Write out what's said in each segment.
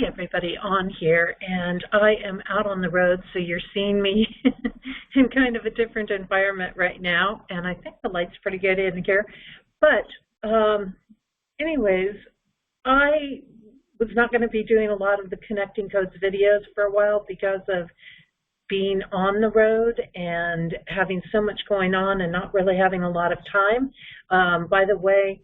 see everybody on here, and I am out on the road, so you're seeing me in kind of a different environment right now, and I think the light's pretty good in here. But anyways, I was not going to be doing a lot of the Connecting Codes videos for a while because of being on the road and having so much going on and not really having a lot of time. By the way,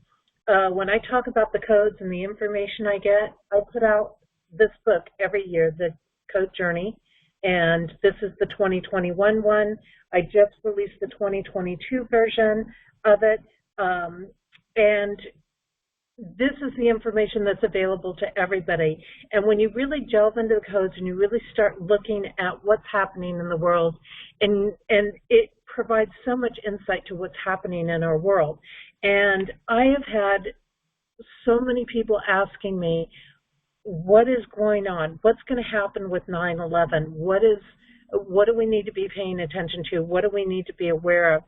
when I talk about the codes and the information I get, I put out this book every year, The Code Journey, and this is the 2021 one. I just released the 2022 version of it, and this is the information that's available to everybody. And when you really delve into the codes and you really start looking at what's happening in the world, and it provides so much insight to what's happening in our world. And I have had so many people asking me, what is going on? What's going to happen with 9/11? What do we need to be paying attention to? What do we need to be aware of?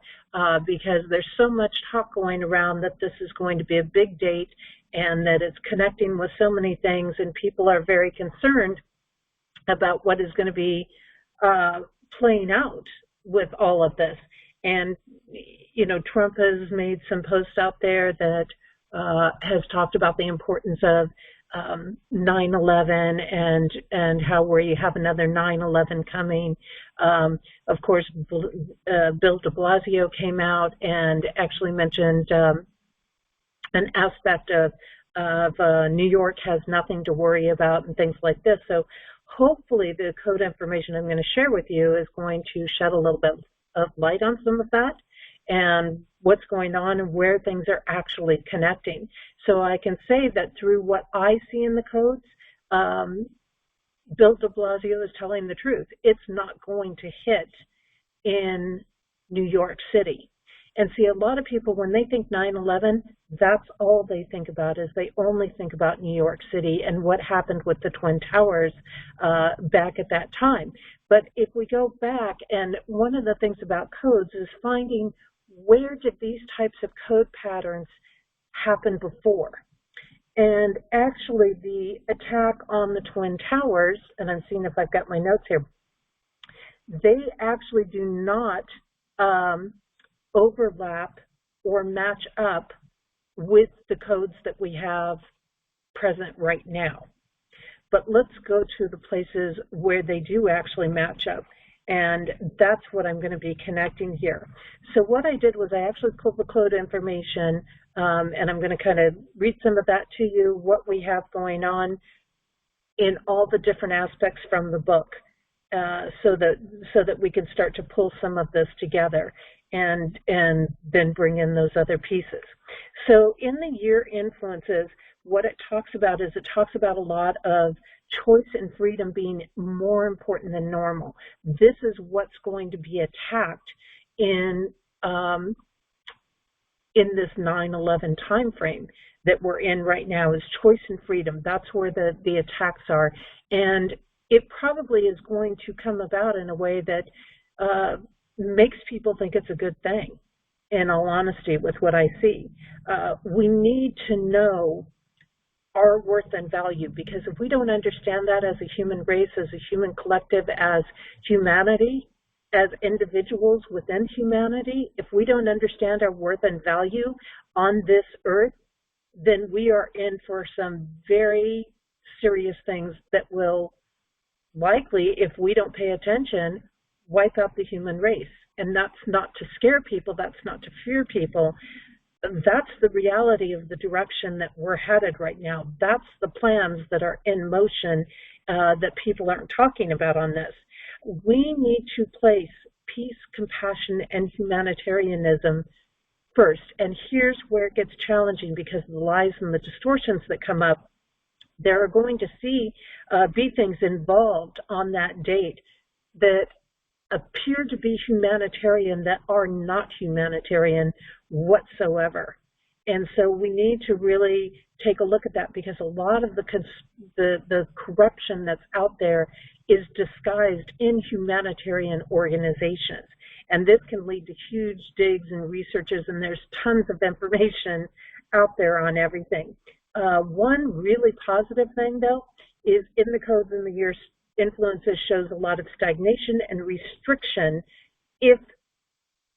Because there's so much talk going around that this is going to be a big date and that it's connecting with so many things, and people are very concerned about what is going to be playing out with all of this. And, you know, Trump has made some posts out there that has talked about the importance of 9/11 and how we have another 9/11 coming. Of course, Bill de Blasio came out and actually mentioned an aspect of New York has nothing to worry about and things like this. So hopefully the code information I'm going to share with you is going to shed a little bit of light on some of that and what's going on and where things are actually connecting. So I can say that through what I see in the codes, Bill de Blasio is telling the truth. It's not going to hit in New York City. And see, a lot of people, when they think 9/11, that's all they think about, is they only think about New York City and what happened with the Twin Towers back at that time. But if we go back, and one of the things about codes is finding where did these types of code patterns happen before. And actually the attack on the Twin Towers, and I'm seeing if I've got my notes here, they actually do not overlap or match up with the codes that we have present right now. But let's go to the places where they do actually match up. And that's what I'm going to be connecting here. So what I did was I actually pulled the code information, and I'm going to kind of read some of that to you, what we have going on in all the different aspects from the book, so that we can start to pull some of this together and then bring in those other pieces. So in the year influences, what it talks about is it talks about a lot of choice and freedom being more important than normal. This is what's going to be attacked in this 9/11 time frame that we're in right now, is choice and freedom. That's where the attacks are. And it probably is going to come about in a way that makes people think it's a good thing, in all honesty, with what I see. We need to know our worth and value, because if we don't understand that as a human race, as a human collective, as humanity, as individuals within humanity, if we don't understand our worth and value on this earth, then we are in for some very serious things that will likely, if we don't pay attention, wipe out the human race. And that's not to scare people, that's not to fear people. That's the reality of the direction that we're headed right now. That's the plans that are in motion that people aren't talking about on this. We need to place peace, compassion, and humanitarianism first. And here's where it gets challenging, because of the lies and the distortions that come up. There are going to be things involved on that date that appear to be humanitarian that are not humanitarian whatsoever. And so we need to really take a look at that, because a lot of the corruption that's out there is disguised in humanitarian organizations. And this can lead to huge digs and researches, and there's tons of information out there on everything. One really positive thing, though, is in the codes in the year influences shows a lot of stagnation and restriction if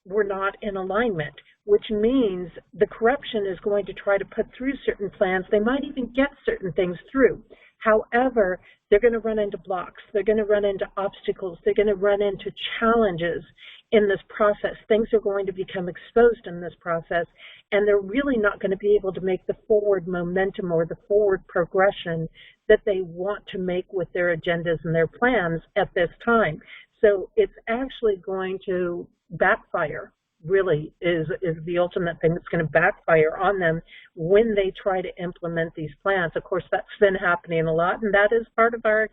we're not in alignment, which means the corruption is going to try to put through certain plans. They might even get certain things through. However, they're going to run into blocks. They're going to run into obstacles. They're going to run into challenges in this process. Things are going to become exposed in this process, and they're really not going to be able to make the forward momentum or the forward progression that they want to make with their agendas and their plans at this time. So it's actually going to backfire, really, is the ultimate thing that's going to backfire on them when they try to implement these plans. Of course, that's been happening a lot, and that is part of our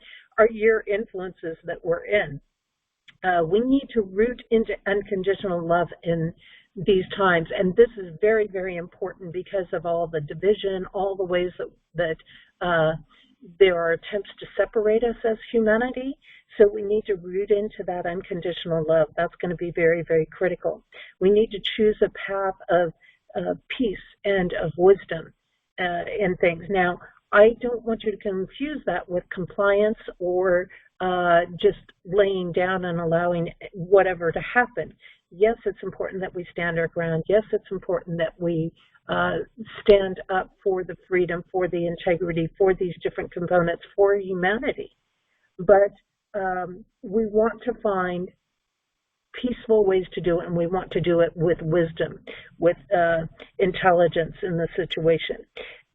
year influences that we're in. We need to root into unconditional love in these times, and this is very, very important because of all the division, all the ways that there are attempts to separate us as humanity. So we need to root into that unconditional love. That's going to be very, very critical. We need to choose a path of peace and of wisdom in things. Now, I don't want you to confuse that with compliance or just laying down and allowing whatever to happen. Yes, it's important that we stand our ground. Yes, it's important that we stand up for the freedom, for the integrity, for these different components, for humanity. But we want to find peaceful ways to do it, and we want to do it with wisdom, with intelligence in the situation.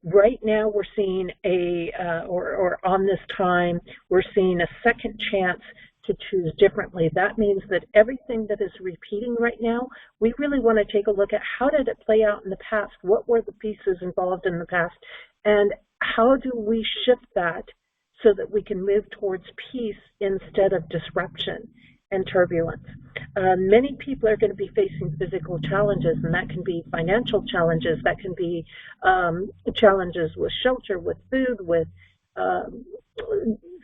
Right now we're seeing or on this time, we're seeing a second chance to choose differently. That means that everything that is repeating right now, we really want to take a look at how did it play out in the past? What were the pieces involved in the past? And how do we shift that so that we can move towards peace instead of disruption and turbulence? Many people are going to be facing physical challenges, and that can be financial challenges, that can be challenges with shelter, with food, with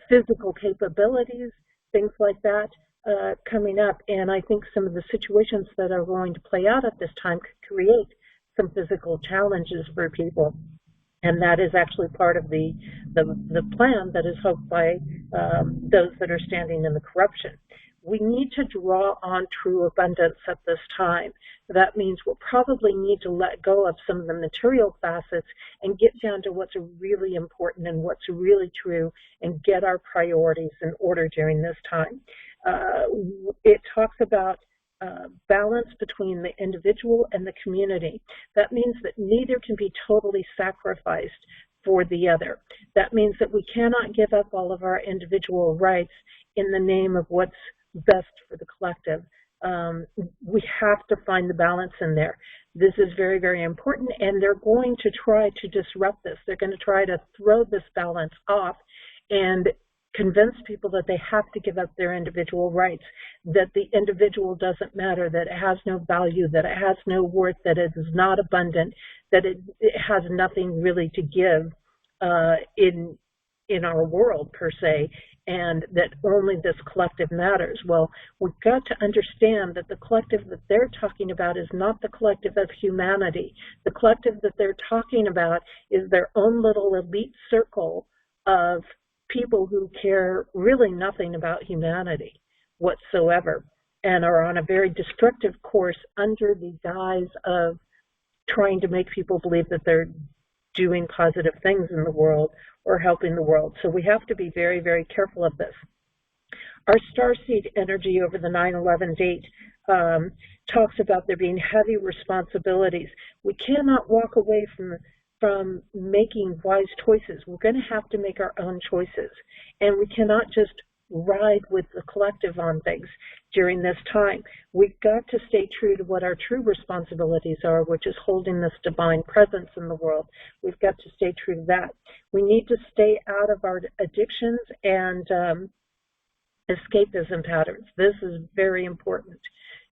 physical capabilities, things like that coming up. And I think some of the situations that are going to play out at this time could create some physical challenges for people. And that is actually part of the plan that is hoped by those that are standing in the corruption. We need to draw on true abundance at this time. That means we'll probably need to let go of some of the material facets and get down to what's really important and what's really true and get our priorities in order during this time. It talks about balance between the individual and the community. That means that neither can be totally sacrificed for the other. That means that we cannot give up all of our individual rights in the name of what's best for the collective. We have to find the balance in there. This is very, very important, and they're going to try to disrupt this. They're going to try to throw this balance off and convince people that they have to give up their individual rights, that the individual doesn't matter, that it has no value, that it has no worth, that it is not abundant, that it has nothing really to give in our world per se, and that only this collective matters. Well, we've got to understand that the collective that they're talking about is not the collective of humanity. The collective that they're talking about is their own little elite circle of people who care really nothing about humanity whatsoever and are on a very destructive course under the guise of trying to make people believe that they're doing positive things in the world or helping the world. So we have to be very, very careful of this. Our starseed energy over the 9/11 date talks about there being heavy responsibilities. We cannot walk away from making wise choices. We're going to have to make our own choices, and we cannot just ride with the collective on things during this time. We've got to stay true to what our true responsibilities are, which is holding this divine presence in the world. We've got to stay true to that. We need to stay out of our addictions and escapism patterns. This is very important.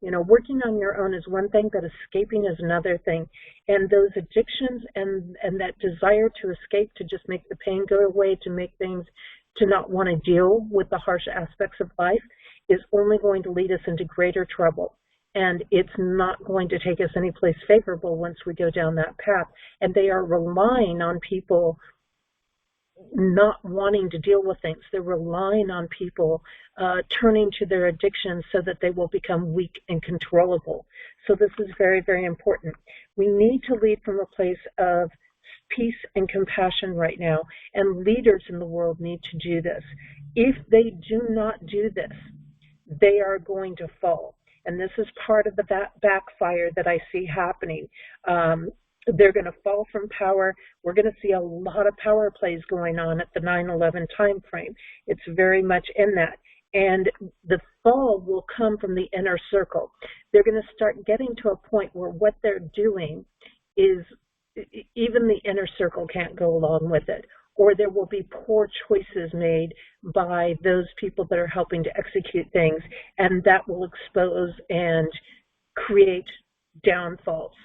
You know, working on your own is one thing, but escaping is another thing. And those addictions and that desire to escape, to just make the pain go away, to make things, to not want to deal with the harsh aspects of life, is only going to lead us into greater trouble. And it's not going to take us anyplace favorable once we go down that path. And they are relying on people not wanting to deal with things. They're relying on people, turning to their addictions so that they will become weak and controllable. So this is very, very important. We need to lead from a place of peace and compassion right now, and leaders in the world need to do this. If they do not do this, they are going to fall. And this is part of the backfire that I see happening. They're going to fall from power. We're going to see a lot of power plays going on at the 9/11 time frame. It's very much in that. And the fall will come from the inner circle. They're going to start getting to a point where what they're doing is even the inner circle can't go along with it, or there will be poor choices made by those people that are helping to execute things, and that will expose and create downfalls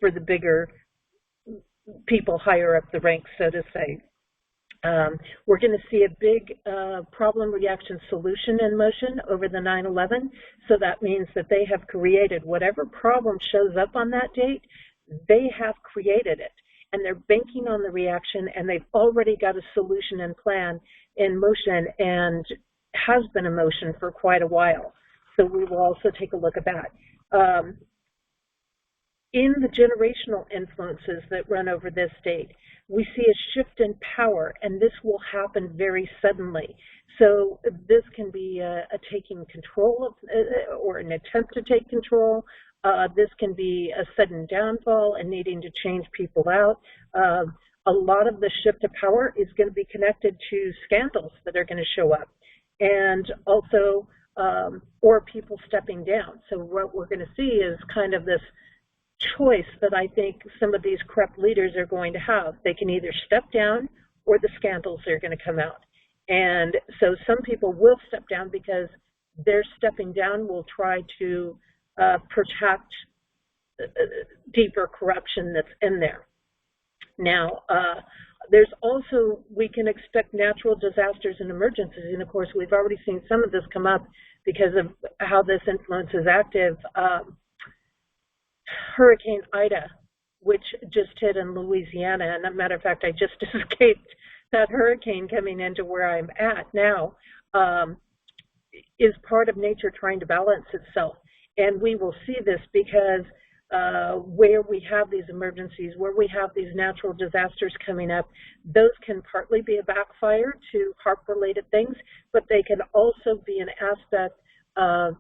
for the bigger people higher up the ranks, so to say. We're going to see a big problem, reaction, solution in motion over the 9/11. So that means that they have created whatever problem shows up on that date, they have created it. And they're banking on the reaction, and they've already got a solution and plan in motion, and has been in motion for quite a while. So we will also take a look at that. In the generational influences that run over this date, we see a shift in power, and this will happen very suddenly. So this can be a taking control of, or an attempt to take control. This can be a sudden downfall and needing to change people out. A lot of the shift of power is going to be connected to scandals that are going to show up, and also, or people stepping down. So what we're going to see is kind of this choice that I think some of these corrupt leaders are going to have. They can either step down, or the scandals are going to come out. And so some people will step down because their stepping down will try to protect deeper corruption that's in there. Now, there's also, we can expect natural disasters and emergencies, and of course we've already seen some of this come up because of how this influence is active. Hurricane Ida, which just hit in Louisiana, and as a matter of fact, I just escaped that hurricane coming into where I'm at now, is part of nature trying to balance itself. And we will see this because where we have these emergencies, where we have these natural disasters coming up, those can partly be a backfire to HAARP-related things, but they can also be an aspect of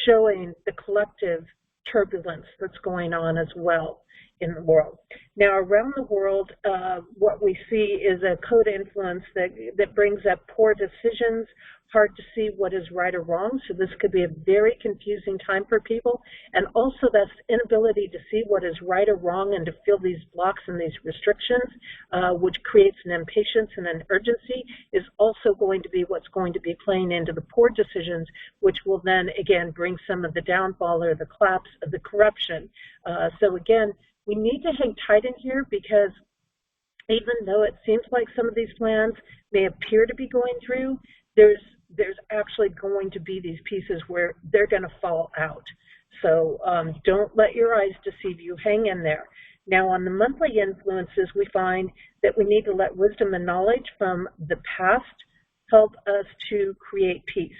showing the collective turbulence that's going on as well in the world. Now, around the world, what we see is a code influence that brings up poor decisions, hard to see what is right or wrong. So this could be a very confusing time for people. And also this inability to see what is right or wrong and to feel these blocks and these restrictions, which creates an impatience and an urgency, is also going to be what's going to be playing into the poor decisions, which will then, again, bring some of the downfall or the collapse of the corruption. So again, we need to hang tight in here, because even though it seems like some of these plans may appear to be going through, there's actually going to be these pieces where they're going to fall out. So don't let your eyes deceive you. Hang in there. Now, on the monthly influences, we find that we need to let wisdom and knowledge from the past help us to create peace.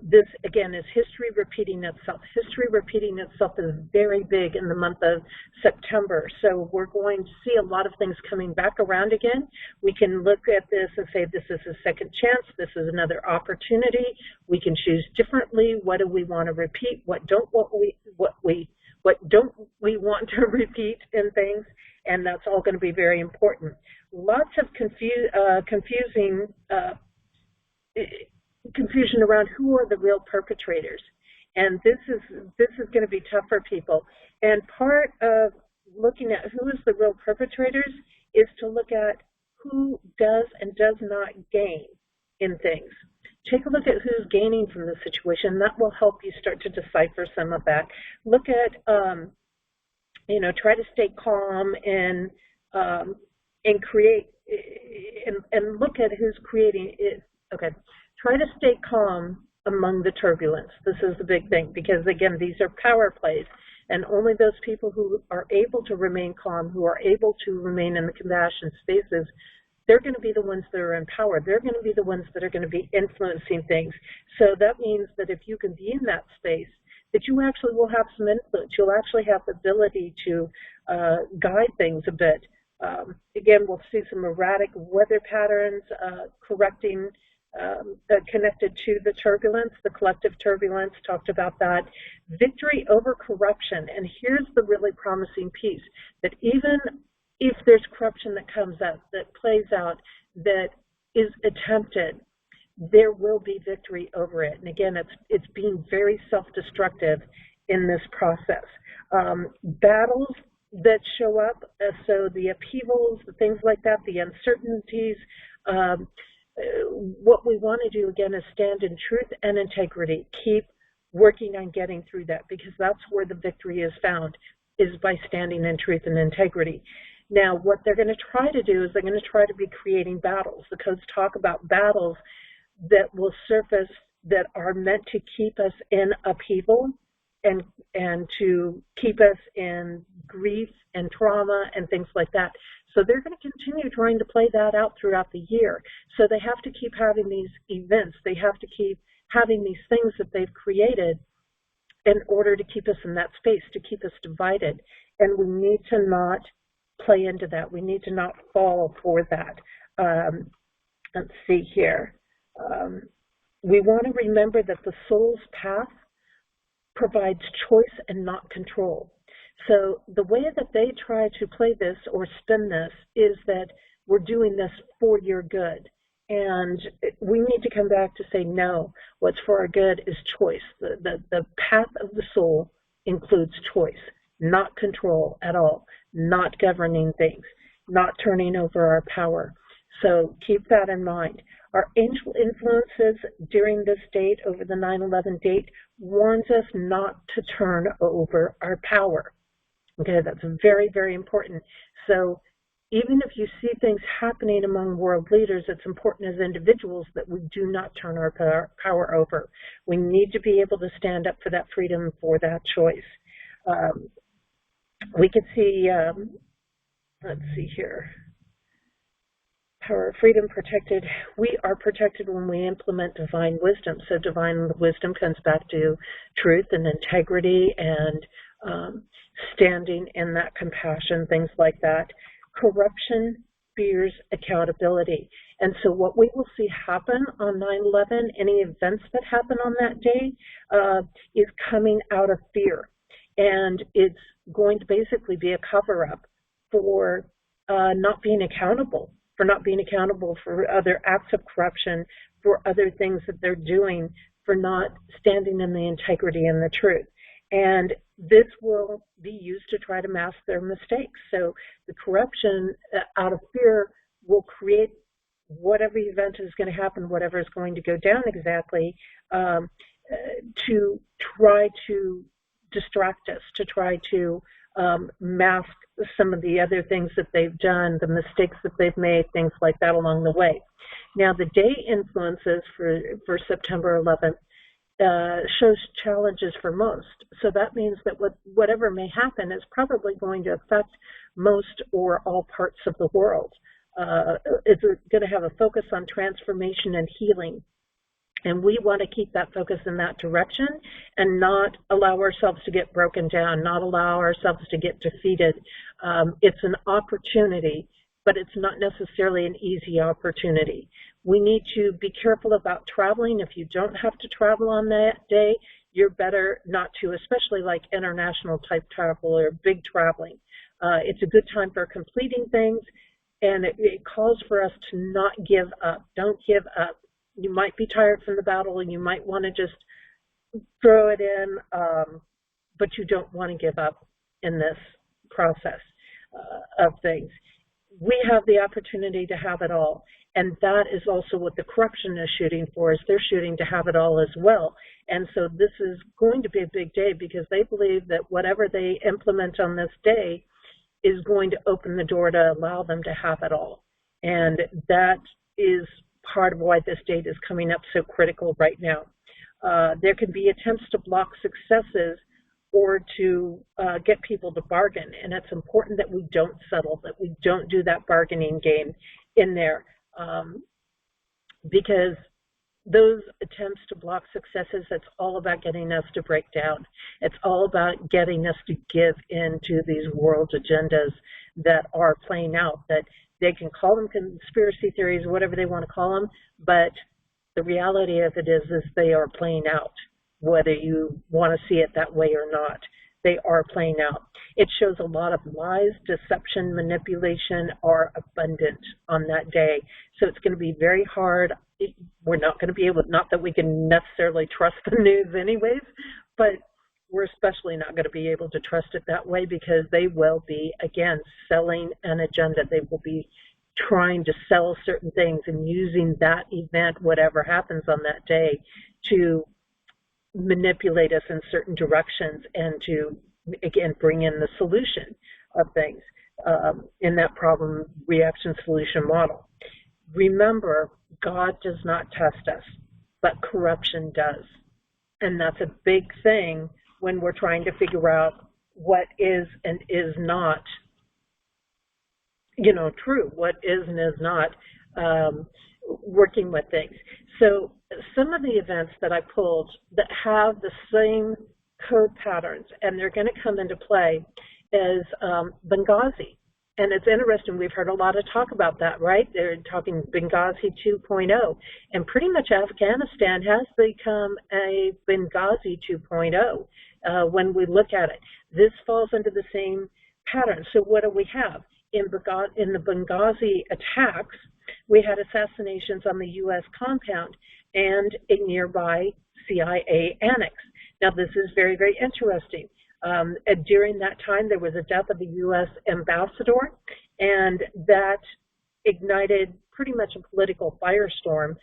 This, again, is history repeating itself. History repeating itself is very big in the month of September. So we're going to see a lot of things coming back around again. We can look at this and say, this is a second chance. This is another opportunity. We can choose differently. What do we want to repeat? What don't we want to repeat in things? And that's all going to be very important. Lots of confusion around who are the real perpetrators, and this is going to be tough for people. And part of looking at who is the real perpetrators is to look at who does and does not gain in things. Take a look at who's gaining from the situation. That will help you start to decipher some of that. Look at try to stay calm and create and look at who's creating it. Okay. Try to stay calm among the turbulence. This is the big thing, because, again, these are power plays, and only those people who are able to remain calm, who are able to remain in the compassion spaces, they're going to be the ones that are in power. They're going to be the ones that are going to be influencing things. So that means that if you can be in that space, that you actually will have some influence. You'll actually have the ability to guide things a bit. Again, we'll see some erratic weather patterns connected to the turbulence, the collective turbulence, talked about that. Victory over corruption, and here's the really promising piece, that even if there's corruption that comes up, that plays out, that is attempted, there will be victory over it. And again, it's being very self-destructive in this process. Battles that show up, so the upheavals, the things like that, the uncertainties, what we want to do, again, is stand in truth and integrity. Keep working on getting through that, because that's where the victory is found, is by standing in truth and integrity. Now, what they're going to try to do is they're going to try to be creating battles. The codes talk about battles that will surface that are meant to keep us in upheaval and to keep us in grief and trauma and things like that. So they're going to continue trying to play that out throughout the year. So they have to keep having these events. They have to keep having these things that they've created in order to keep us in that space, to keep us divided. And we need to not play into that. We need to not fall for that. Let's see here. We want to remember that the soul's path provides choice and not control. So the way that they try to play this or spin this is that we're doing this for your good. And we need to come back to say, no, what's for our good is choice. The path of the soul includes choice, not control at all, not governing things, not turning over our power. So keep that in mind. Our angel influences during this date, over the 9/11 date, warns us not to turn over our power. Okay, that's very, very important. So even if you see things happening among world leaders, it's important as individuals that we do not turn our power over. We need to be able to stand up for that freedom, for that choice. We could see, let's see here. Power, freedom protected. We are protected when we implement divine wisdom. So divine wisdom comes back to truth and integrity and standing in that compassion, things like that. Corruption fears accountability. And so what we will see happen on 9/11, any events that happen on that day, is coming out of fear. And it's going to basically be a cover-up for not being accountable, for other acts of corruption, for other things that they're doing, for not standing in the integrity and the truth. And this will be used to try to mask their mistakes. So the corruption out of fear will create whatever event is going to happen, whatever is going to go down exactly, to try to distract us, to try to mask some of the other things that they've done, the mistakes that they've made, things like that along the way. Now, the day influences for September 11th shows challenges for most. So that means that whatever may happen is probably going to affect most or all parts of the world. It's going to have a focus on transformation and healing. And we want to keep that focus in that direction and not allow ourselves to get broken down, not allow ourselves to get defeated. It's an opportunity, but it's not necessarily an easy opportunity. We need to be careful about traveling. If you don't have to travel on that day, you're better not to, especially like international type travel or big traveling. It's a good time for completing things, and it calls for us to not give up. Don't give up. You might be tired from the battle and you might want to just throw it in, but you don't want to give up in this process of things. We have the opportunity to have it all, and that is also what the corruption is shooting for, is they're shooting to have it all as well. And so this is going to be a big day because they believe that whatever they implement on this day is going to open the door to allow them to have it all. And that is part of why this date is coming up so critical right now. There can be attempts to block successes or to get people to bargain, and it's important that we don't settle, that we don't do that bargaining game, in there, because those attempts to block successes, it's all about getting us to break down. It's all about getting us to give into these world agendas that are playing out, that they can call them conspiracy theories, whatever they want to call them, but the reality of it is they are playing out, whether you want to see it that way or not. They are playing out. It shows a lot of lies, deception, manipulation are abundant on that day. So it's going to be very hard. We're not going to be able, not that we can necessarily trust the news anyways, but we're especially not going to be able to trust it that way, because they will be, again, selling an agenda. They will be trying to sell certain things and using that event, whatever happens on that day, to manipulate us in certain directions and to, again, bring in the solution of things in that problem reaction solution model. Remember, God does not test us, but corruption does. And that's a big thing when we're trying to figure out what is and is not, true, what is and is not working with things. So some of the events that I pulled that have the same code patterns, and they're going to come into play, is Benghazi. And it's interesting, we've heard a lot of talk about that, right? They're talking Benghazi 2.0, and pretty much Afghanistan has become a Benghazi 2.0 when we look at it. This falls into the same pattern. So what do we have? In the Benghazi attacks, we had assassinations on the U.S. compound and a nearby CIA annex. Now, this is very, very interesting. During that time, there was a death of the U.S. ambassador, and that ignited pretty much a political firestorm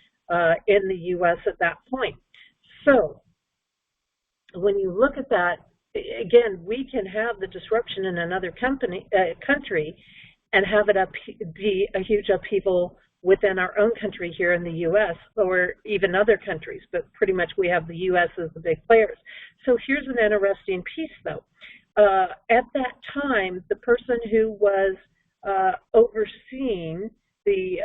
in the U.S. at that point. So when you look at that, again, we can have the disruption in another country and have it be a huge upheaval within our own country here in the U.S. or even other countries, but pretty much we have the U.S. as the big players. So here's an interesting piece, though. At that time, the person who was overseeing the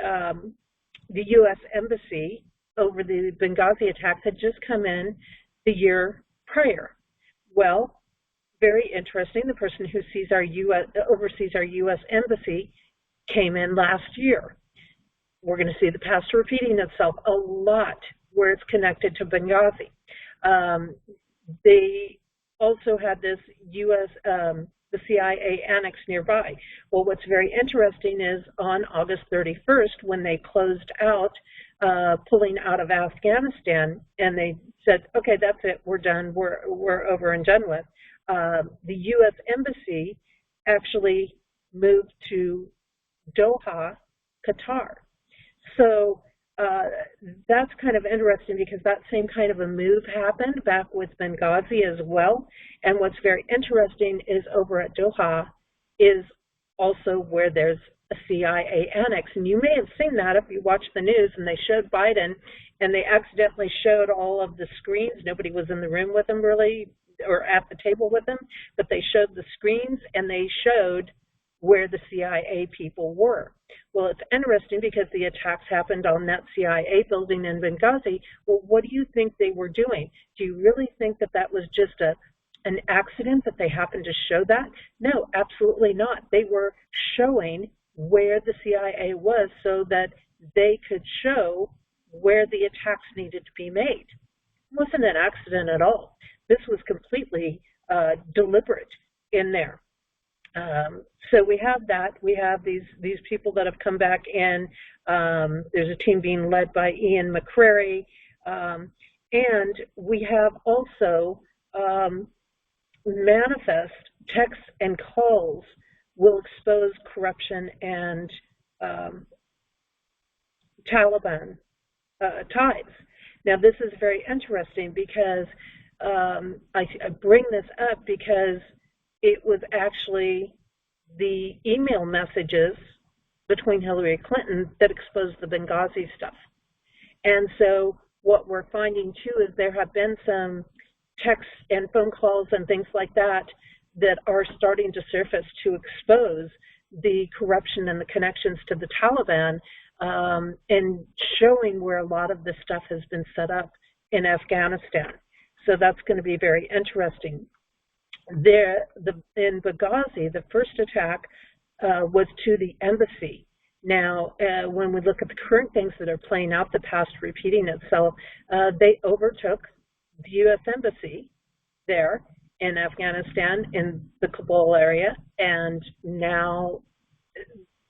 U.S. embassy over the Benghazi attacks had just come in the year prior. Well, very interesting, the person who oversees our U.S. embassy came in last year. We're going to see the past repeating itself a lot where it's connected to Benghazi. They also had this the CIA annex nearby. Well, what's very interesting is on August 31st, when they closed out, pulling out of Afghanistan, and they said, okay, that's it, we're done, we're over and done with. The U.S. embassy actually moved to Doha, Qatar. So that's kind of interesting, because that same kind of a move happened back with Benghazi as well. And what's very interesting is over at Doha is also where there's a CIA annex. And you may have seen that if you watch the news, and they showed Biden, and they accidentally showed all of the screens. Nobody was in the room with them really, or at the table with them, but they showed the screens, and they showed where the CIA people were. Well, it's interesting because the attacks happened on that CIA building in Benghazi. Well, what do you think they were doing? Do you really think that that was just an accident that they happened to show that? No, absolutely not. They were showing where the CIA was so that they could show where the attacks needed to be made. It wasn't an accident at all. This was completely deliberate in there. So we have that. We have these people that have come back in. There's a team being led by Ian McCrary. And we have also manifest texts and calls will expose corruption and Taliban ties. Now, this is very interesting because I bring this up because it was actually the email messages between Hillary Clinton that exposed the Benghazi stuff. And so what we're finding too is there have been some texts and phone calls and things like that that are starting to surface to expose the corruption and the connections to the Taliban, and showing where a lot of this stuff has been set up in Afghanistan. So that's going to be very interesting. In Benghazi, the first attack was to the embassy. Now, when we look at the current things that are playing out, the past repeating itself, they overtook the U.S. embassy there in Afghanistan, in the Kabul area, and now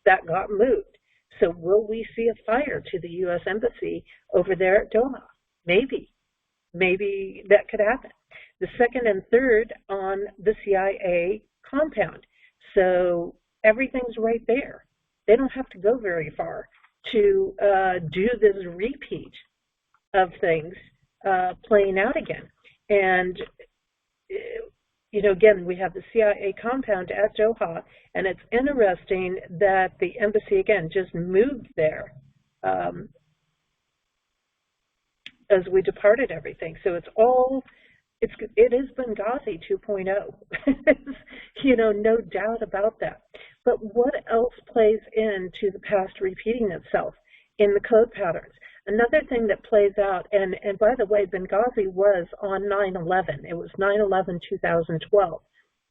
that got moved. So will we see a fire to the U.S. embassy over there at Doha? Maybe. Maybe that could happen. The second and third on the CIA compound. So everything's right there. They don't have to go very far to do this repeat of things playing out again. And, you know, again, we have the CIA compound at Doha, and it's interesting that the embassy, again, just moved there as we departed everything. So it is Benghazi 2.0. You know, no doubt about that. But what else plays into the past repeating itself in the code patterns? Another thing that plays out, and by the way, Benghazi was on 9/11. It was 9/11/2012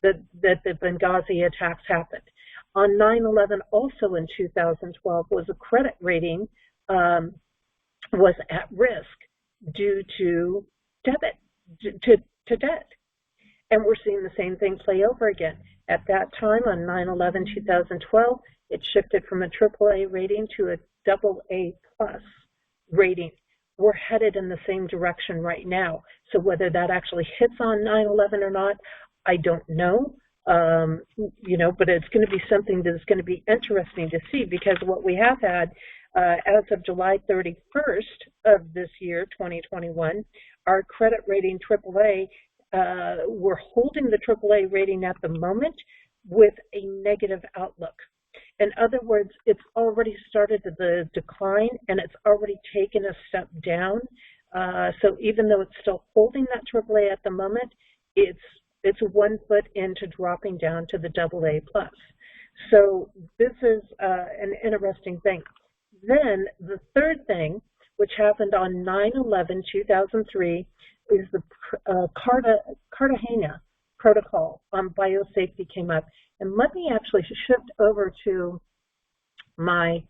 that the Benghazi attacks happened. On 9/11, also in 2012, was a credit rating was at risk due to debt. And we're seeing the same thing play over again. At that time, on 9/11/2012, it shifted from a AAA rating to a AA+ rating. We're headed in the same direction right now. So whether that actually hits on 9/11 or not, I don't know. You know, but it's going to be something that's going to be interesting to see, because what we have had as of July 31st of this year, 2021, our credit rating AAA, we're holding the AAA rating at the moment with a negative outlook. In other words, it's already started the decline, and it's already taken a step down. So even though it's still holding that AAA at the moment, it's 1 foot into dropping down to the AA+. So this is an interesting thing. Then the third thing, which happened on 9/11/2003, is the Cartagena Protocol on biosafety came up. And let me actually shift over to my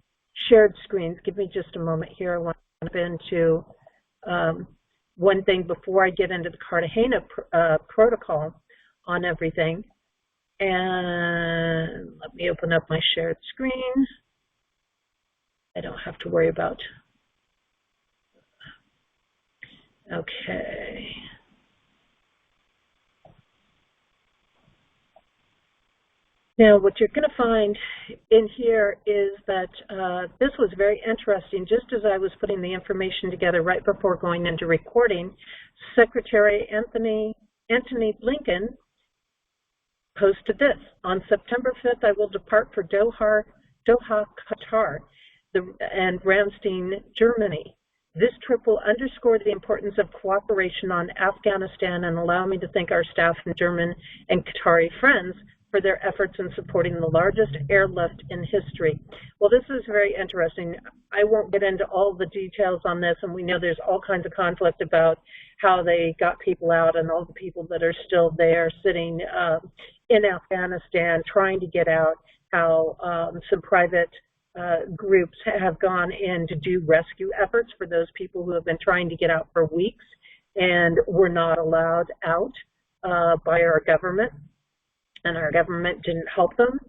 shared screens. Give me just a moment here. I want to jump into one thing before I get into the Cartagena Protocol on everything. And let me open up my shared screen. I don't have to worry about. Okay. Now, what you're going to find in here is that this was very interesting. Just as I was putting the information together right before going into recording, Secretary Anthony Blinken posted this. On September 5th, I will depart for Doha, Qatar, and Ramstein, Germany. This trip will underscore the importance of cooperation on Afghanistan and allow me to thank our staff and German and Qatari friends for their efforts in supporting the largest airlift in history. Well, this is very interesting. I won't get into all the details on this, and we know there's all kinds of conflict about how they got people out and all the people that are still there sitting in Afghanistan trying to get out, how some private groups have gone in to do rescue efforts for those people who have been trying to get out for weeks and were not allowed out by our government, and our government didn't help them.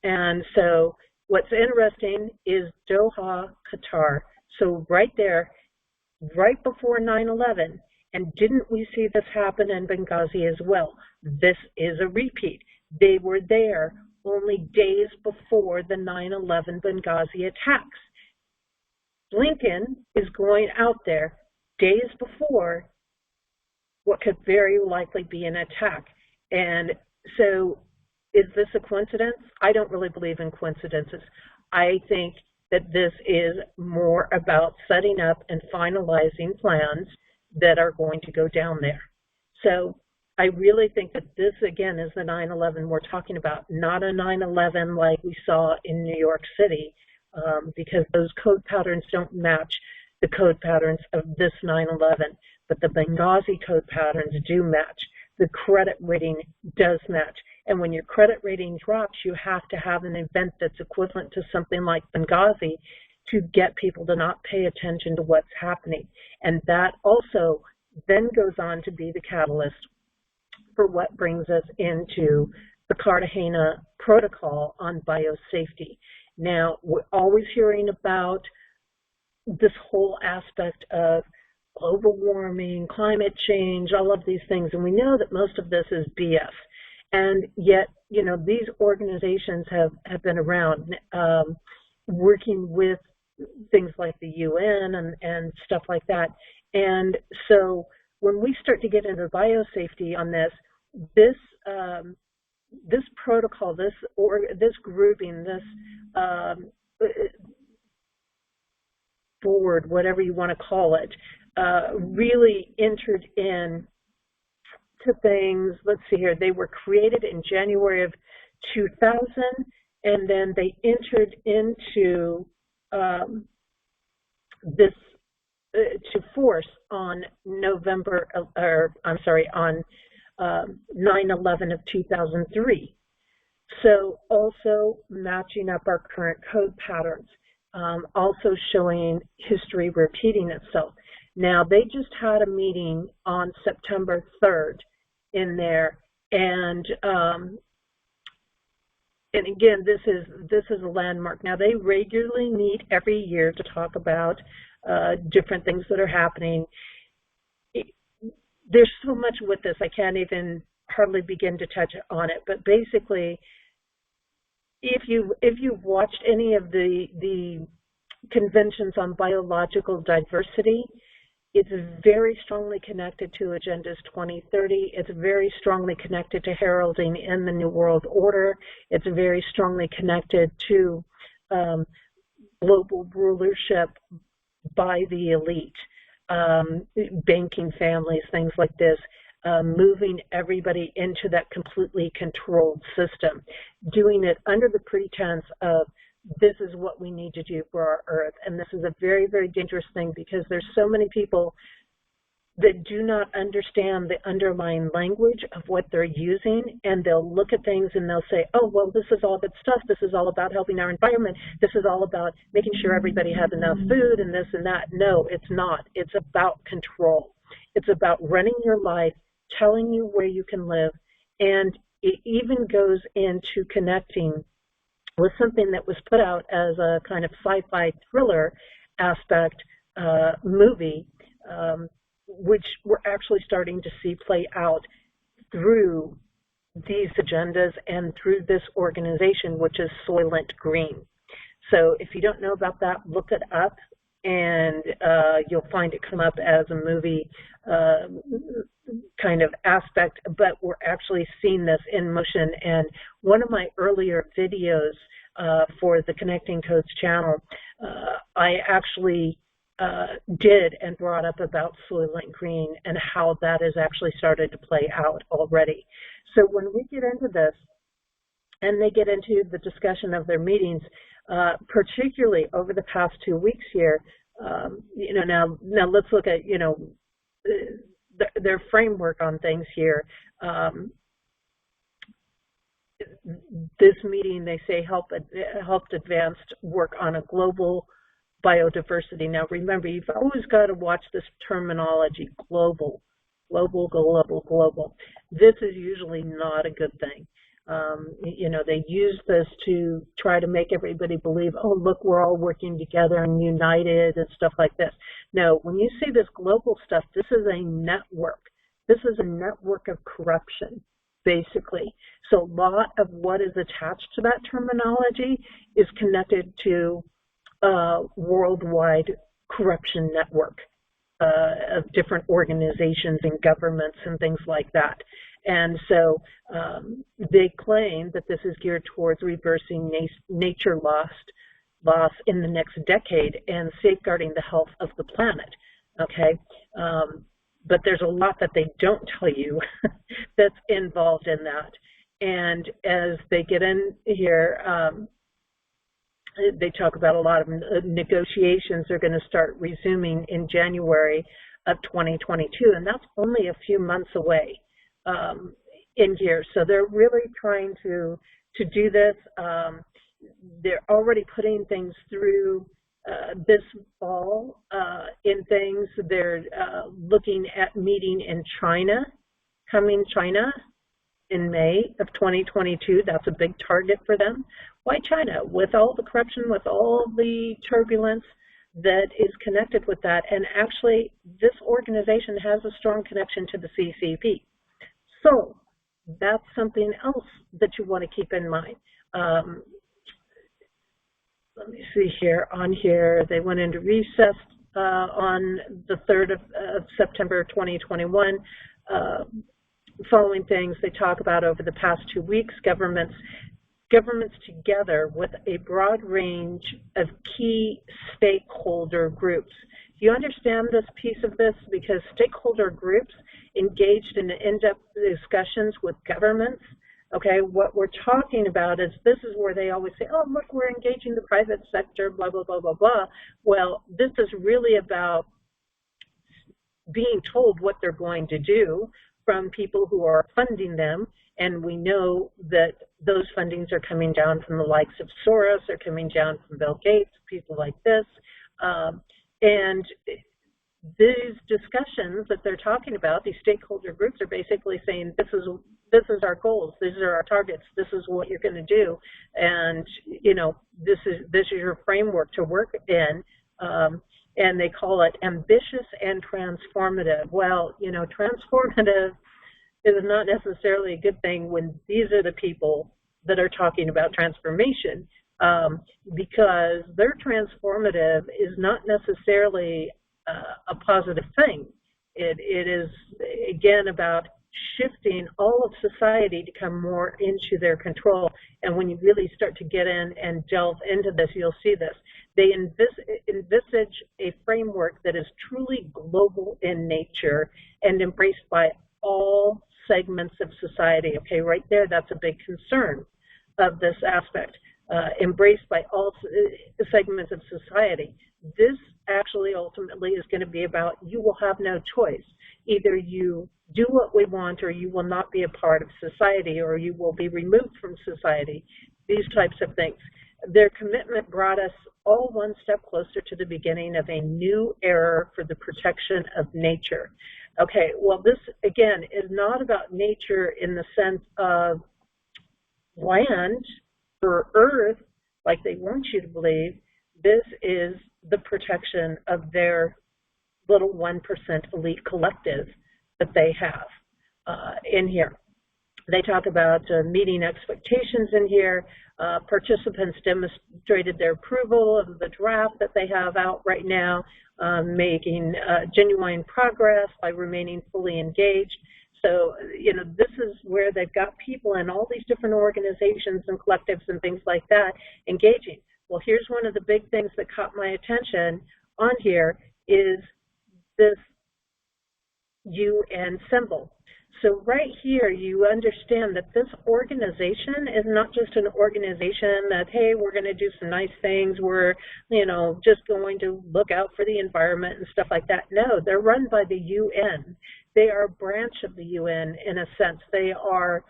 And so what's interesting is Doha, Qatar. So right there, right before 9/11, and didn't we see this happen in Benghazi as well? This is a repeat. They were there only days before the 9/11 Benghazi attacks. Blinken is going out there days before what could very likely be an attack. And so is this a coincidence? I don't really believe in coincidences. I think that this is more about setting up and finalizing plans that are going to go down there. So I really think that this, again, is the 9/11 we're talking about, not a 9/11 like we saw in New York City, because those code patterns don't match the code patterns of this 9/11, but the Benghazi code patterns do match. The credit rating does match. And when your credit rating drops, you have to have an event that's equivalent to something like Benghazi to get people to not pay attention to what's happening. And that also then goes on to be the catalyst for what brings us into the Cartagena Protocol on biosafety. Now, we're always hearing about this whole aspect of global warming, climate change, all of these things, and we know that most of this is BS. And yet, you know, these organizations have been around working with things like the UN and stuff like that. And so when we start to get into biosafety on this protocol, this grouping, this board, whatever you want to call it, really entered in to things. Let's see here. They were created in January of 2000, and then they entered into this to force on on 9/11 of 2003. So also matching up our current code patterns, also showing history repeating itself. Now, they just had a meeting on September 3rd in there, and again, this is a landmark. Now, they regularly meet every year to talk about different things that are happening. There's so much with this, I can't even hardly begin to touch on it. But basically, if you've watched any of the conventions on biological diversity, it's very strongly connected to Agendas 2030. It's very strongly connected to heralding in the New World Order. It's very strongly connected to global rulership by the elite, banking families, things like this, moving everybody into that completely controlled system, doing it under the pretense of this is what we need to do for our Earth. And this is a very, very dangerous thing, because there's so many people that do not understand the underlying language of what they're using, and they'll look at things and they'll say, oh, well, this is all good stuff. This is all about helping our environment. This is all about making sure everybody has enough food and this and that. No, it's not. It's about control. It's about running your life, telling you where you can live, and it even goes into connecting with something that was put out as a kind of sci-fi thriller aspect movie, which we're actually starting to see play out through these agendas and through this organization, which is Soylent Green. So if you don't know about that, look it up, and you'll find it come up as a movie kind of aspect, but we're actually seeing this in motion. And one of my earlier videos for the Connecting Codes channel, I actually did and brought up about Soylent Green and how that has actually started to play out already. So when we get into this, and they get into the discussion of their meetings, particularly over the past 2 weeks here, you know, now let's look at, you know, their framework on things here. This meeting, they say, helped advance work on a global biodiversity. Now, remember, you've always got to watch this terminology, global. This is usually not a good thing. You know, they use this to try to make everybody believe, oh, look, we're all working together and united and stuff like this. No, when you see this global stuff, this is a network. This is a network of corruption, basically. So a lot of what is attached to that terminology is connected to a worldwide corruption network of different organizations and governments and things like that. And so they claim that this is geared towards reversing nature loss in the next decade and safeguarding the health of the planet. Okay, but there's a lot that they don't tell you that's involved in that. And as they get in here, they talk about a lot of negotiations are going to start resuming in January of 2022, and that's only a few months away in here. So they're really trying to do this. They're already putting things through this fall in things. They're looking at meeting in China, China in May of 2022. That's a big target for them. Why China? With all the corruption, with all the turbulence that is connected with that, and actually this organization has a strong connection to the CCP. So that's something else that you want to keep in mind. Let me see here. On here, they went into recess on the 3rd of September 2021. Following things they talk about over the past 2 weeks, governments together with a broad range of key stakeholder groups. Do you understand this piece of this? Because stakeholder groups engaged in in-depth discussions with governments. Okay, what we're talking about is, this is where they always say, oh, look, we're engaging the private sector, blah, blah, blah, blah, blah. Well, this is really about being told what they're going to do from people who are funding them. And we know that those fundings are coming down from the likes of Soros, they're coming down from Bill Gates, people like this. And these discussions that they're talking about, these stakeholder groups are basically saying, this is our goals, these are our targets, this is what you're going to do, and you know, this is your framework to work in. And they call it ambitious and transformative. Well, you know, transformative is not necessarily a good thing when these are the people that are talking about transformation, because their transformative is not necessarily a positive thing. It is, again, about shifting all of society to come more into their control. And when you really start to get in and delve into this, you'll see this. They envisage a framework that is truly global in nature and embraced by all segments of society. Okay, right there, that's a big concern of this aspect. Embraced by all segments of society. This actually ultimately is going to be about, you will have no choice. Either you do what we want, or you will not be a part of society, or you will be removed from society, these types of things. Their commitment brought us all one step closer to the beginning of a new era for the protection of nature. Okay, well, this, again, is not about nature in the sense of land or earth, like they want you to believe. This is the protection of their little 1% elite collective that they have in here. They talk about meeting expectations in here. Participants demonstrated their approval of the draft that they have out right now, making genuine progress by remaining fully engaged. So, you know, this is where they've got people in all these different organizations and collectives and things like that engaging. Well, here's one of the big things that caught my attention on here is this UN symbol. So right here, you understand that this organization is not just an organization that, hey, we're going to do some nice things, we're, you know, just going to look out for the environment and stuff like that. No, they're run by the UN. They are a branch of the UN in a sense. They are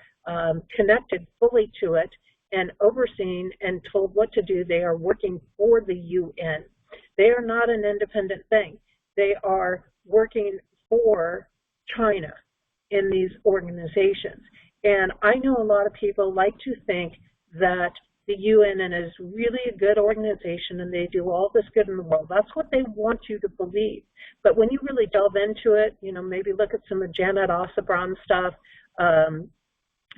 connected fully to it and overseen and told what to do. They are working for the UN. They are not an independent thing. They are working for China in these organizations. And I know a lot of people like to think that the UN is really a good organization and they do all this good in the world. That's what they want you to believe. But when you really delve into it, you know, maybe look at some of Janet Ossobron stuff,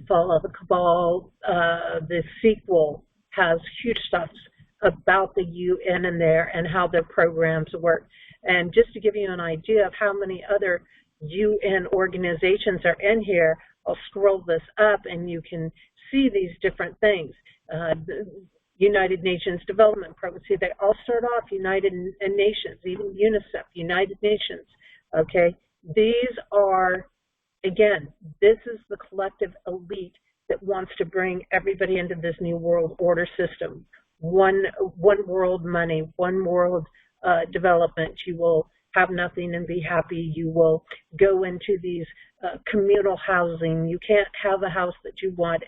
Fall of the Cabal, the sequel has huge stuff about the UN in there and how their programs work. And just to give you an idea of how many other UN organizations are in here, I'll scroll this up and you can see these different things. The United Nations Development Program, see, they all start off United Nations, even UNICEF, United Nations, okay? These are, again, this is the collective elite that wants to bring everybody into this new world order system. One world money, one world development. You will have nothing and be happy. You will go into these communal housing. You can't have a house that you want.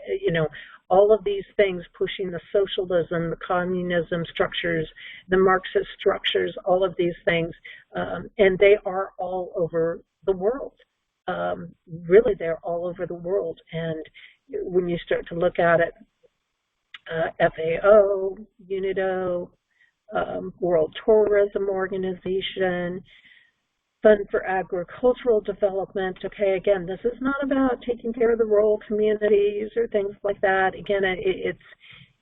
All of these things pushing the socialism, the communism structures, the Marxist structures, all of these things, and they are all over the world. Really, they're all over the world. And when you start to look at it, FAO, UNIDO, World Tourism Organization, Fund for Agricultural Development. Okay, again, this is not about taking care of the rural communities or things like that. Again,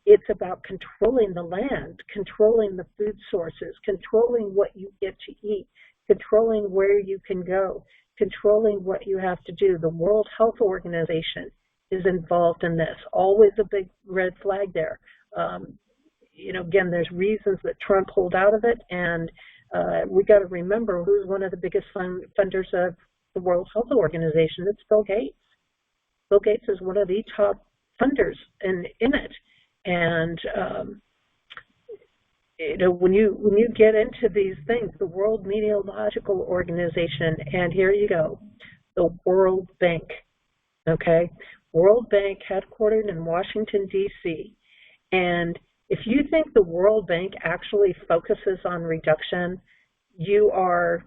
it's about controlling the land, controlling the food sources, controlling what you get to eat, controlling where you can go, controlling what you have to do. The World Health Organization is involved in this. Always a big red flag there. Again, there's reasons that Trump pulled out of it, and we got to remember who's one of the biggest funders of the World Health Organization. It's Bill Gates. Bill Gates is one of the top funders in it, and when you get into these things, the World Meteorological Organization, and here you go, the World Bank. Okay, World Bank headquartered in Washington, D.C., and if you think the World Bank actually focuses on reduction, you are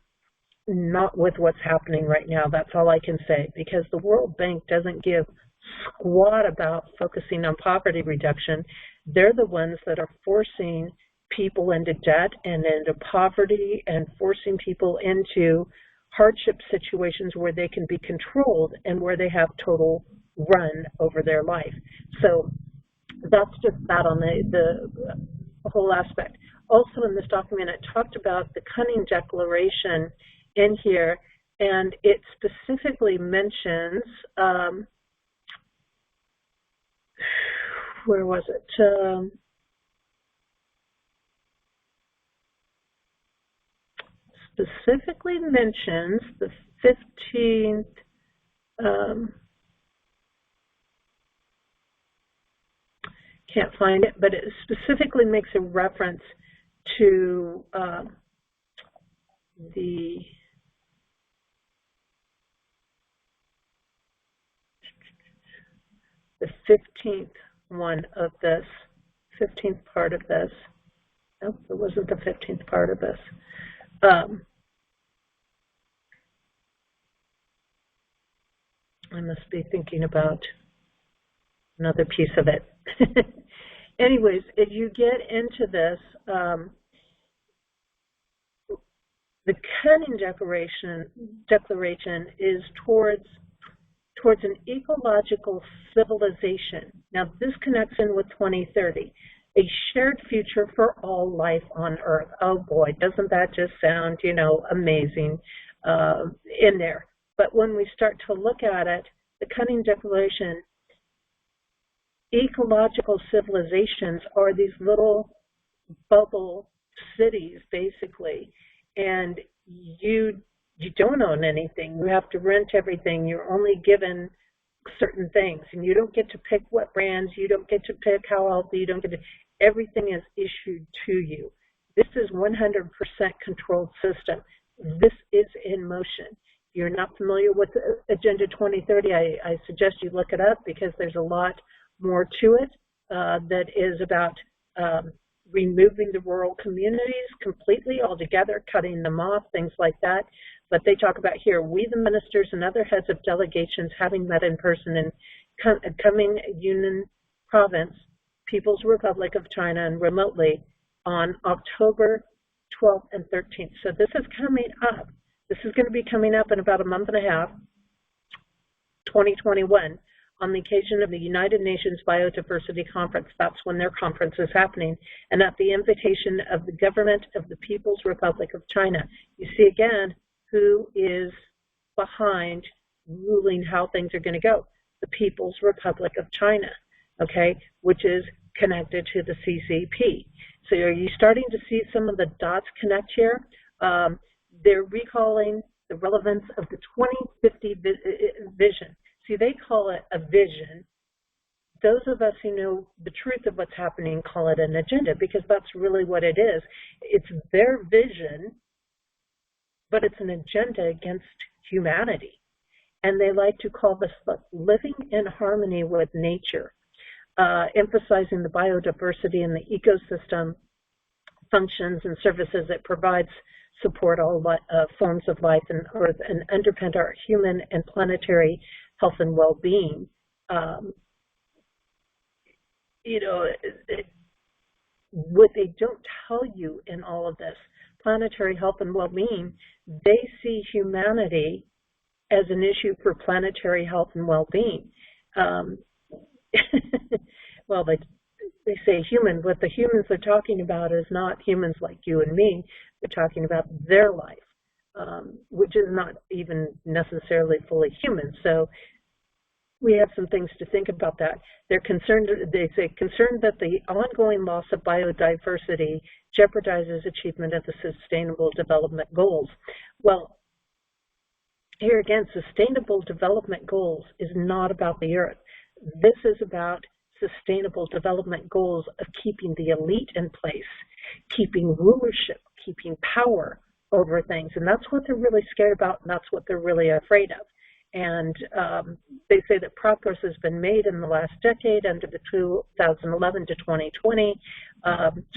not with what's happening right now. That's all I can say, because the World Bank doesn't give squat about focusing on poverty reduction. They're the ones that are forcing people into debt and into poverty and forcing people into hardship situations where they can be controlled and where they have total run over their life. So that's just that on the whole aspect. Also in this document, it talked about the Cunning Declaration in here, and it specifically mentions, where was it? Specifically mentions the 15th, can't find it, but it specifically makes a reference to the the 15th one of this, 15th part of this. Nope, it wasn't the 15th part of this. I must be thinking about another piece of it. Anyways, if you get into this, the Cunning Declaration is towards an ecological civilization. Now, this connects in with 2030, a shared future for all life on Earth. Oh boy, doesn't that just sound, amazing in there. But when we start to look at it, the Cunning Declaration, ecological civilizations are these little bubble cities, basically, and you don't own anything. You have to rent everything. You're only given certain things, and you don't get to pick what brands. You don't get to pick how healthy. You don't get to. Everything is issued to you. This is 100% controlled system. This is in motion. If you're not familiar with Agenda 2030, I suggest you look it up, because there's a lot more to it that is about removing the rural communities completely, altogether, cutting them off, things like that. But they talk about here, we the ministers and other heads of delegations having met in person in Cunning Union Province, People's Republic of China, and remotely on October 12th and 13th. So this is coming up. This is going to be coming up in about a month and a half, 2021, on the occasion of the United Nations Biodiversity Conference. That's when their conference is happening, and at the invitation of the government of the People's Republic of China. You see again who is behind ruling how things are going to go. The People's Republic of China, okay, which is connected to the CCP. So are you starting to see some of the dots connect here? They're recalling the relevance of the 2050 vision. See, they call it a vision. Those of us who know the truth of what's happening call it an agenda, because that's really what it is. It's their vision, but it's an agenda against humanity. And they like to call this living in harmony with nature, emphasizing the biodiversity and the ecosystem functions and services it provides, support all forms of life on Earth, and underpin our human and planetary health and well-being. What they don't tell you in all of this, planetary health and well-being, they see humanity as an issue for planetary health and well-being. Well, they say human, but the humans they're talking about is not humans like you and me. They're talking about their life, which is not even necessarily fully human. So we have some things to think about that. They're concerned, they say, concerned that the ongoing loss of biodiversity jeopardizes achievement of the Sustainable Development Goals. Well, here again, Sustainable Development Goals is not about the Earth. This is about Sustainable Development Goals of keeping the elite in place, keeping rulership, keeping power over things. And that's what they're really scared about, and that's what they're really afraid of. And they say that progress has been made in the last decade under the 2011 to 2020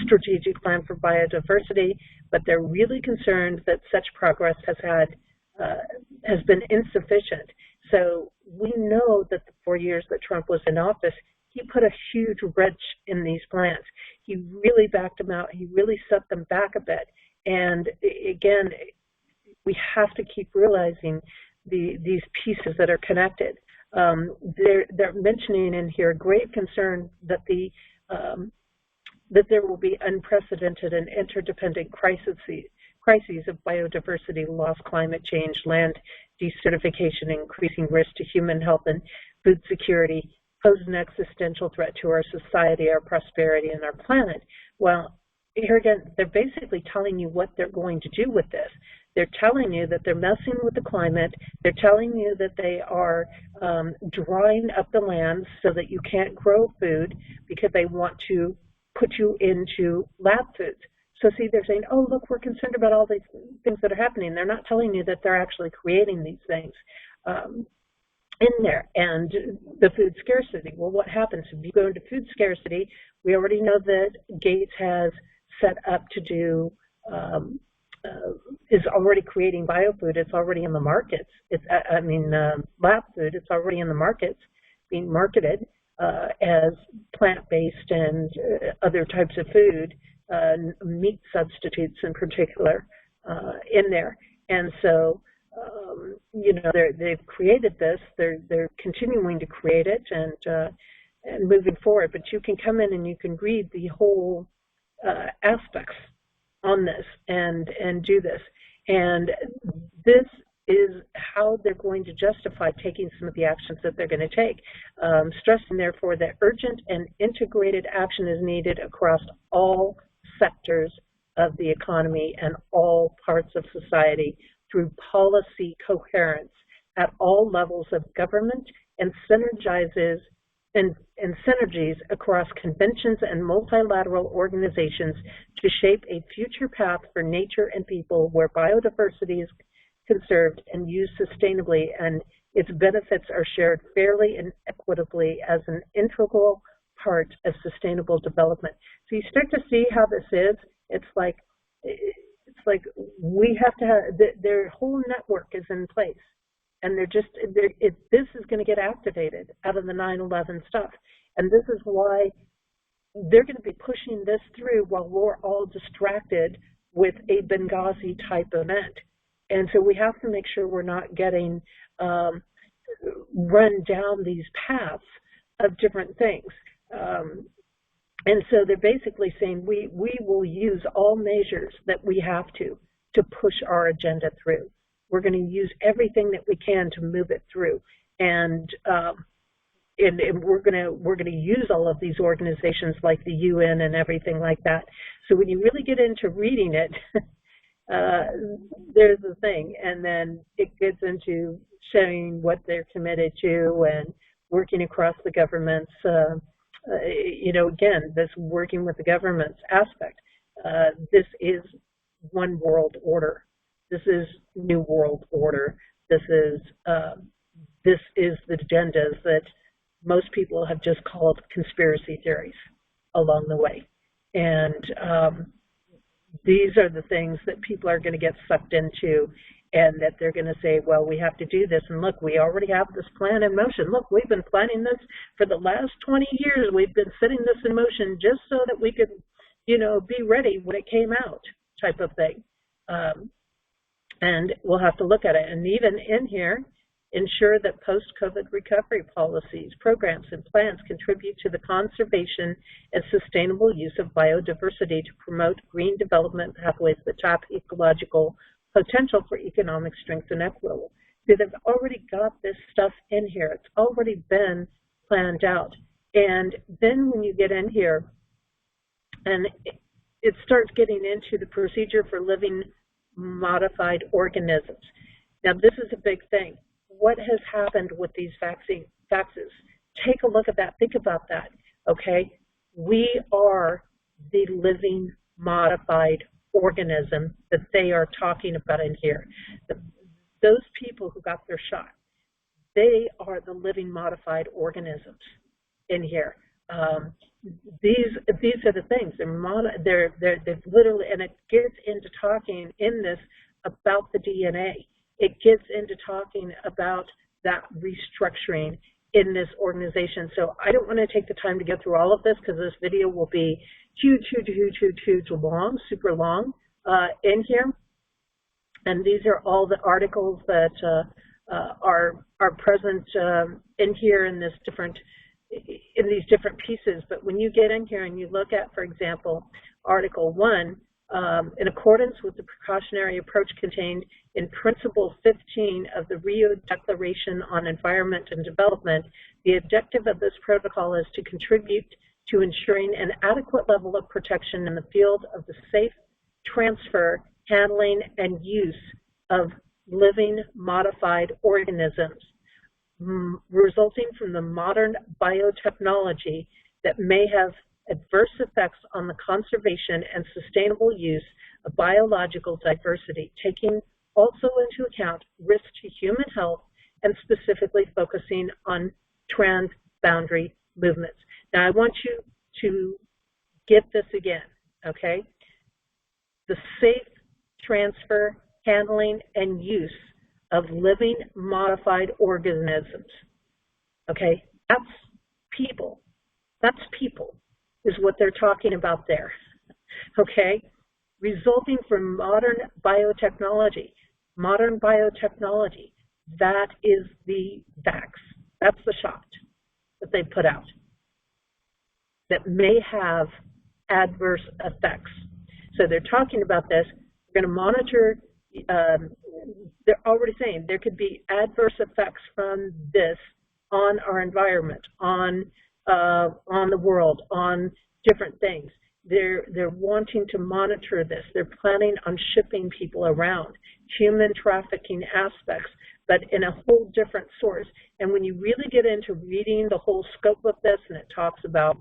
Strategic Plan for Biodiversity, but they're really concerned that such progress has been insufficient. So we know that the 4 years that Trump was in office, he put a huge wrench in these plans. He really backed them out. He really set them back a bit. And again, we have to keep realizing these pieces that are connected. They're mentioning in here great concern that that there will be unprecedented and interdependent crises of biodiversity loss, climate change, land desertification, increasing risk to human health and food security, pose an existential threat to our society, our prosperity, and our planet. Well, here again, they're basically telling you what they're going to do with this. They're telling you that they're messing with the climate. They're telling you that they are drying up the land so that you can't grow food because they want to put you into lab foods. So see, they're saying, oh, look, we're concerned about all these things that are happening. They're not telling you that they're actually creating these things in there. And the food scarcity, well, what happens if you go into food scarcity? We already know that Gates has set up to do, is already creating biofood. It's already in the markets. Lab food, it's already in the markets being marketed as plant-based and other types of food, meat substitutes in particular, in there. And so, they've created this. They're continuing to create it and moving forward. But you can come in and you can read the whole aspects on this and do this. And this is how they're going to justify taking some of the actions that they're going to take, stressing therefore that urgent and integrated action is needed across all sectors of the economy and all parts of society through policy coherence at all levels of government and synergies across conventions and multilateral organizations to shape a future path for nature and people where biodiversity is conserved and used sustainably and its benefits are shared fairly and equitably as an integral part of sustainable development. So you start to see how this is. It's like we have to have, their whole network is in place. And this is going to get activated out of the 9/11 stuff. And this is why they're going to be pushing this through while we're all distracted with a Benghazi type event. And so we have to make sure we're not getting run down these paths of different things. And so they're basically saying we will use all measures that we have to push our agenda through. We're going to use everything that we can to move it through, and we're going to use all of these organizations like the UN and everything like that. So when you really get into reading it, uh, there's the thing. And then it gets into showing what they're committed to and working across the government's, again, this working with the government's aspect. This is one world order. This is new world order. This is the agendas that most people have just called conspiracy theories along the way. And these are the things that people are going to get sucked into, and that they're going to say, well, we have to do this. And look, we already have this plan in motion. Look, we've been planning this for the last 20 years. We've been setting this in motion just so that we could, be ready when it came out, type of thing. And we'll have to look at it. And even in here, ensure that post-COVID recovery policies, programs, and plans contribute to the conservation and sustainable use of biodiversity to promote green development pathways that tap ecological potential for economic strength and equitable. So they've already got this stuff in here. It's already been planned out. And then when you get in here, and it starts getting into the procedure for living modified organisms. Now, this is a big thing. What has happened with these faxes? Take a look at that. Think about that, okay? We are the living modified organism that they are talking about in here. Those people who got their shot, they are the living modified organisms in here. These are the things. They're literally, and it gets into talking in this about the DNA. It gets into talking about that restructuring in this organization. So I don't want to take the time to get through all of this, because this video will be huge long, super long in here. And these are all the articles that are present in here in these different pieces. But when you get in here and you look at, for example, Article 1, in accordance with the precautionary approach contained in Principle 15 of the Rio Declaration on Environment and Development, the objective of this protocol is to contribute to ensuring an adequate level of protection in the field of the safe transfer, handling, and use of living modified organisms resulting from the modern biotechnology that may have adverse effects on the conservation and sustainable use of biological diversity, taking also into account risk to human health and specifically focusing on transboundary movements. Now, I want you to get this again, okay? The safe transfer, handling, and use of living modified organisms, okay? That's people. That's people is what they're talking about there, okay? Resulting from modern biotechnology. Modern biotechnology, that is the vax. That's the shot that they put out that may have adverse effects. So they're talking about this. We're going to monitor. They're already saying there could be adverse effects from this on our environment, on the world, on different things. They're wanting to monitor this. They're planning on shipping people around, human trafficking aspects, but in a whole different source. And when you really get into reading the whole scope of this, and it talks about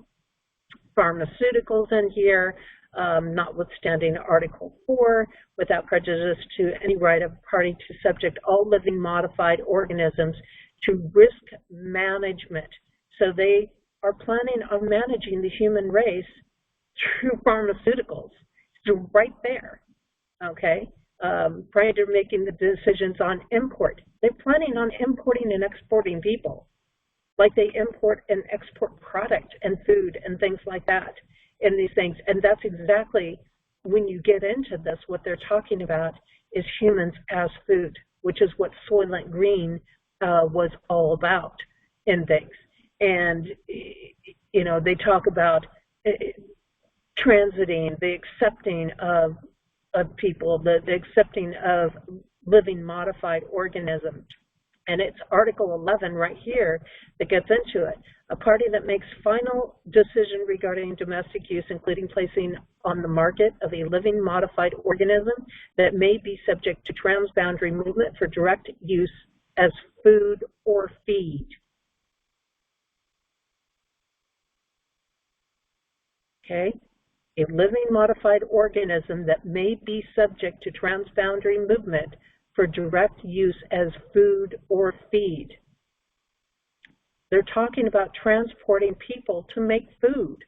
pharmaceuticals in here, notwithstanding Article 4, without prejudice to any right of party to subject all living modified organisms to risk management. So they are planning on managing the human race through pharmaceuticals. So right there, okay? Prior to making the decisions on import. They're planning on importing and exporting people, like they import and export product and food and things like that in these things. And that's exactly, when you get into this, what they're talking about is humans as food, which is what Soylent Green was all about in things. And, you know, they talk about transiting, the accepting of people, the accepting of living modified organisms And it's Article 11 right here that gets into it. A party that makes final decision regarding domestic use, including placing on the market of a living modified organism that may be subject to transboundary movement for direct use as food or feed. Okay? A living modified organism that may be subject to transboundary movement for direct use as food or feed. They're talking about transporting people to make food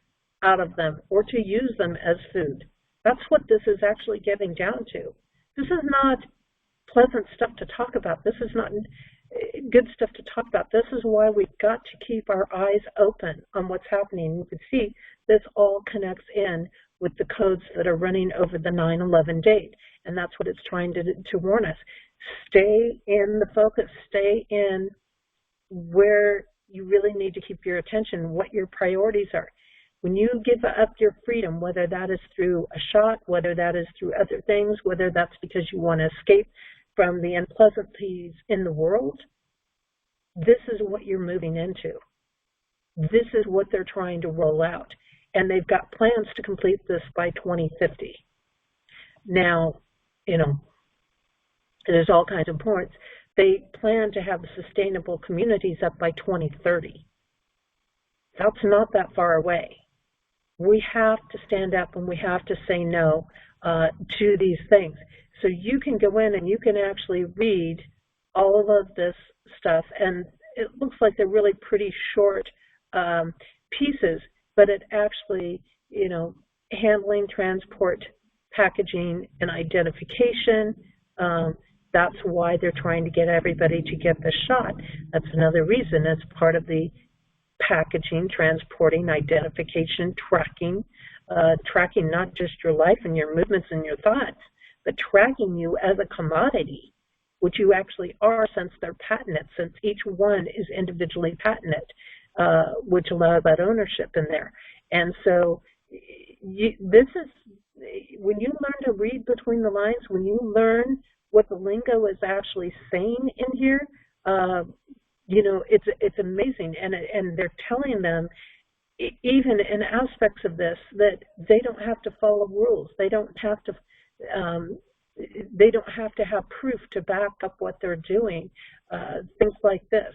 out of them or to use them as food. That's what this is actually getting down to. This is not pleasant stuff to talk about. This is not good stuff to talk about. This is why we've got to keep our eyes open on what's happening. You can see this all connects in with the codes that are running over the 9/11 date, and that's what it's trying to warn us. Stay in the focus. Stay in where you really need to keep your attention, what your priorities are. When you give up your freedom, whether that is through a shot, whether that is through other things, whether that's because you want to escape from the unpleasantries in the world, this is what you're moving into. This is what they're trying to roll out. And they've got plans to complete this by 2050. Now, there's all kinds of points. They plan to have sustainable communities up by 2030. That's not that far away. We have to stand up and we have to say no to these things. So you can go in and you can actually read all of this stuff, and it looks like they're really pretty short pieces, but it actually, handling, transport, packaging, and identification, that's why they're trying to get everybody to get the shot. That's another reason. It's part of the packaging, transporting, identification, tracking not just your life and your movements and your thoughts, but tracking you as a commodity, which you actually are since they're patented, since each one is individually patented, which allows that ownership in there. And so this is, when you learn to read between the lines, when you learn what the lingo is actually saying in here, it's amazing. And they're telling them, even in aspects of this, that they don't have to follow rules. They don't have to have proof to back up what they're doing. Things like this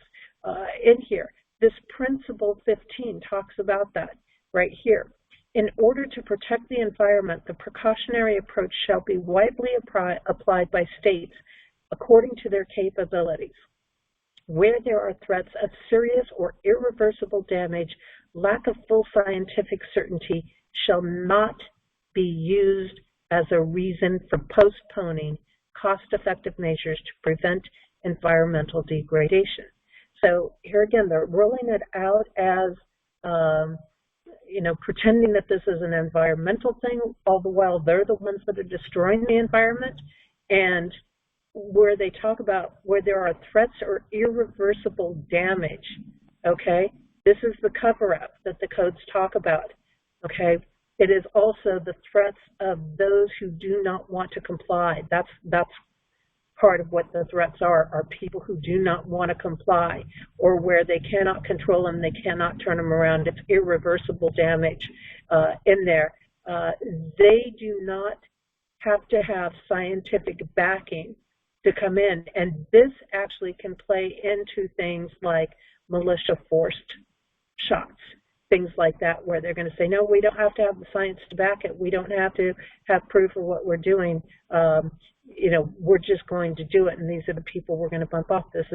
in here. This principle 15 talks about that right here. In order to protect the environment, the precautionary approach shall be widely applied by states according to their capabilities. Where there are threats of serious or irreversible damage, lack of full scientific certainty shall not be used as a reason for postponing cost-effective measures to prevent environmental degradation. So here again, they're rolling it out as pretending that this is an environmental thing, all the while they're the ones that are destroying the environment. And where they talk about where there are threats or irreversible damage, okay, this is the cover-up that the codes talk about, okay. It is also the threats of those who do not want to comply. That's part of what the threats are people who do not want to comply, or where they cannot control them, they cannot turn them around. It's irreversible damage in there. They do not have to have scientific backing to come in, and this actually can play into things like militia forced shots, things like that, where they're going to say, no, we don't have to have the science to back it. We don't have to have proof of what we're doing. We're just going to do it, and these are the people we're going to bump off. This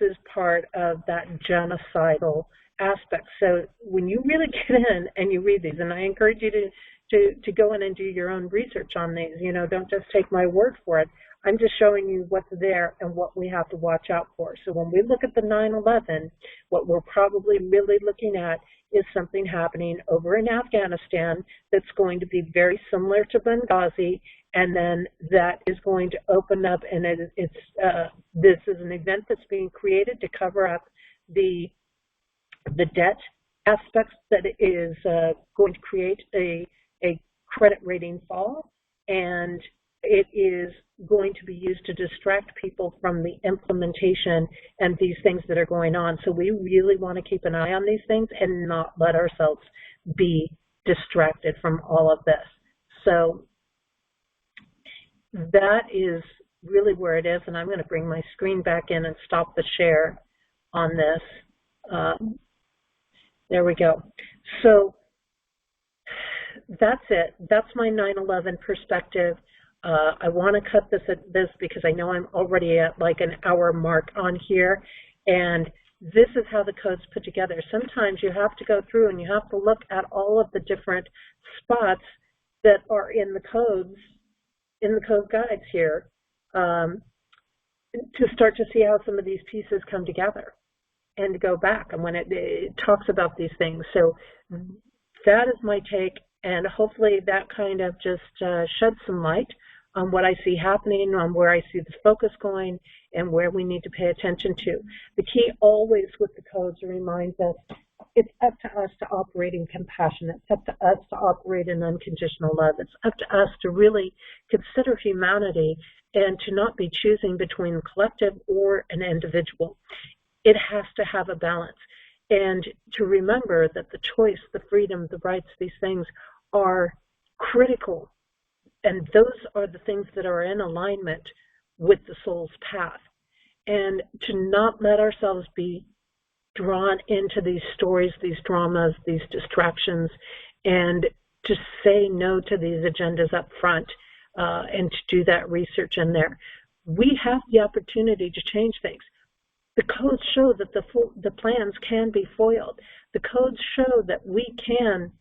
is part of that genocidal aspect. So when you really get in and you read these, and I encourage you to go in and do your own research on these, don't just take my word for it. I'm just showing you what's there and what we have to watch out for. So when we look at the 9/11, what we're probably really looking at is something happening over in Afghanistan that's going to be very similar to Benghazi, and then that is going to open up, and this is an event that's being created to cover up the debt aspects that is going to create a credit rating fall, and it is going to be used to distract people from the implementation and these things that are going on. So we really want to keep an eye on these things and not let ourselves be distracted from all of this. So that is really where it is, and I'm going to bring my screen back in and stop the share on this. There we go. So that's it. That's my 9/11 perspective. I want to cut this at this because I know I'm already at like an hour mark on here, and this is how the code's put together. Sometimes you have to go through and you have to look at all of the different spots that are in the codes, in the code guides here, to start to see how some of these pieces come together and to go back and when it talks about these things. So that is my take, and hopefully that kind of just sheds some light on what I see happening, on where I see the focus going, and where we need to pay attention to. The key always with the codes reminds us it's up to us to operate in compassion. It's up to us to operate in unconditional love. It's up to us to really consider humanity and to not be choosing between the collective or an individual. It has to have a balance. And to remember that the choice, the freedom, the rights, these things are critical. And those are the things that are in alignment with the soul's path. And to not let ourselves be drawn into these stories, these dramas, these distractions, and to say no to these agendas up front and to do that research in there. We have the opportunity to change things. The codes show that the plans can be foiled. The codes show that we can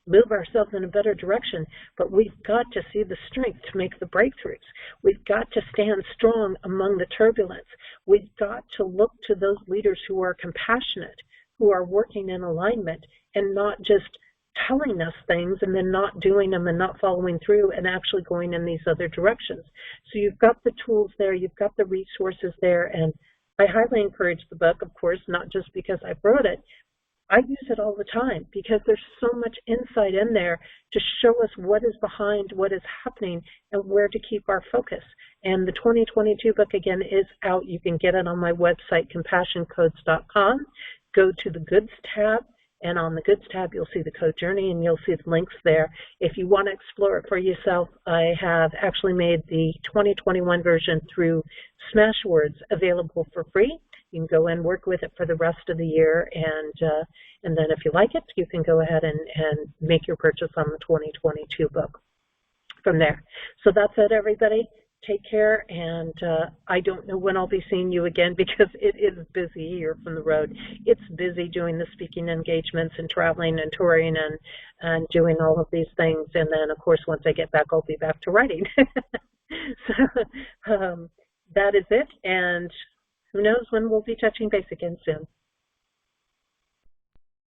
move ourselves in a better direction, but we've got to see the strength to make the breakthroughs. We've got to stand strong among the turbulence. We've got to look to those leaders who are compassionate, who are working in alignment and not just telling us things and then not doing them and not following through and actually going in these other directions. So you've got the tools there, you've got the resources there, and I highly encourage the book, of course, not just because I wrote it. I use it all the time because there's so much insight in there to show us what is behind what is happening and where to keep our focus. And the 2022 book, again, is out. You can get it on my website, compassioncodes.com. Go to the Goods tab, and on the Goods tab, you'll see the code journey, and you'll see the links there. If you want to explore it for yourself, I have actually made the 2021 version through Smashwords available for free. You can go and work with it for the rest of the year, and then if you like it, you can go ahead and make your purchase on the 2022 book from there. So that's it, everybody. Take care, and I don't know when I'll be seeing you again because it is busy here from the road. It's busy doing the speaking engagements and traveling and touring and doing all of these things, and then, of course, once I get back, I'll be back to writing. So that is it, and who knows when we'll be touching base again soon.